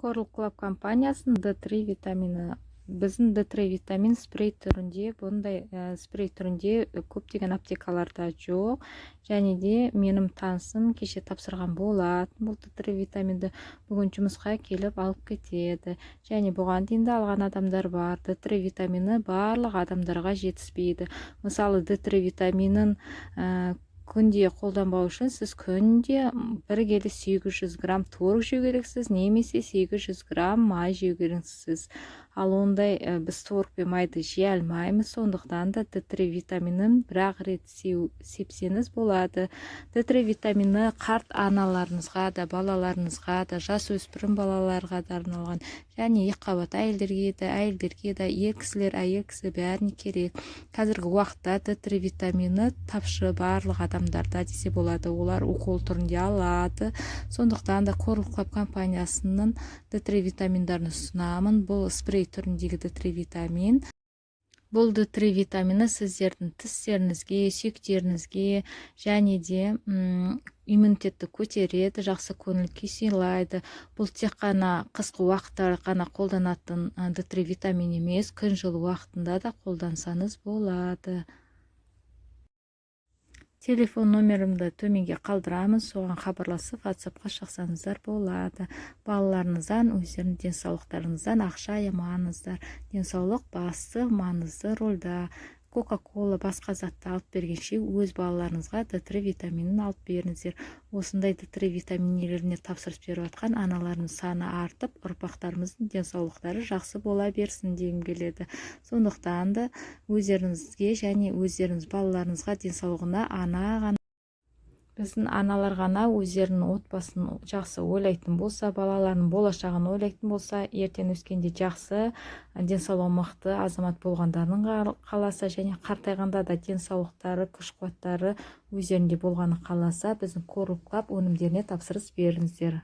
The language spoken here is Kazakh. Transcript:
Coral Club компаниясының D3 витамині. Біздің D3 витамин спрей түрінде, бұндай спрей түрінде көптеген аптекаларда жоқ. Және де менің танысым кеше тапсырған болатын бұл D3 витаминді. Бүгін жұмысқа келіп алып кетеді. Және бұған дейін де алған адамдар бар. D3 витамині барлық адамдарға жетіспейді. Мысалы D3 витаминін күнде қолданбау үшін сіз күнде 1 келі 800 грамм творог жеу керексіз, немесе 800 грамм май жеу керексіз. Ал ондай біз творог пен майды жей алмаймыз, сондықтан да D3 витаминін бір-ақ рет сепсеңіз болады. D3 витамині қарт аналарыңызға да, балаларыңызға да, жасөспірім балаларға да арналған, және екіқабат әйелдерге де, ер кісілер, әйел кісі бәріне керек. Қазіргі уақытта D3 витамині тапшы барлық адамдарда десе болады. Олар укол түрінде алады. Сондықтан да Coral Club компаниясының D3 витаминдарын ұсынамын. Бұл спрей түріндегі D3 витамин. Бұл D3 витамині сіздердің тістеріңізге, сүйектеріңізге және де иммунитетті көтереді, жақсы көңіл күй сыйлайды. Бұл тек қана қысқы уақытта ғана қолданатын D3 витамин емес, күн жылы уақытында да қолдансаңыз болады. Телефон номерімді төменге қалдырамыз, соған хабарласып WhatsApp-қа шақсаңыздар болады. Балаларыңыздан, өздерінің денсаулықтарыңыздан ақша аямаңыздар. Денсаулық басты, маңызды рөлда. Кока-кола, басқа затты алып бергенше өз балаларыңызға D3 витаминін алып беріңіздер. Осындай D3 витаминелеріне тапсырыс беріп жатқан аналарымыз саны артып, ұрпақтарымыздың денсаулықтары жақсы бола берсін дегім келеді. Сондықтан да өздеріңізге және өздеріңіз балаларыңызға денсаулығына ана біздің аналар ғана өздерінің отбасын жақсы ойлайтын болса, балаларының болашағын ойлайтын болса, ертең өскенде жақсы, денсаулығы мықты азамат болғандарын қаласа, және қартайғанда да денсаулықтары, күш-қуаттары өздерінде болғаны қаласа, біздің Coral Club өнімдеріне тапсырыс беріңіздер.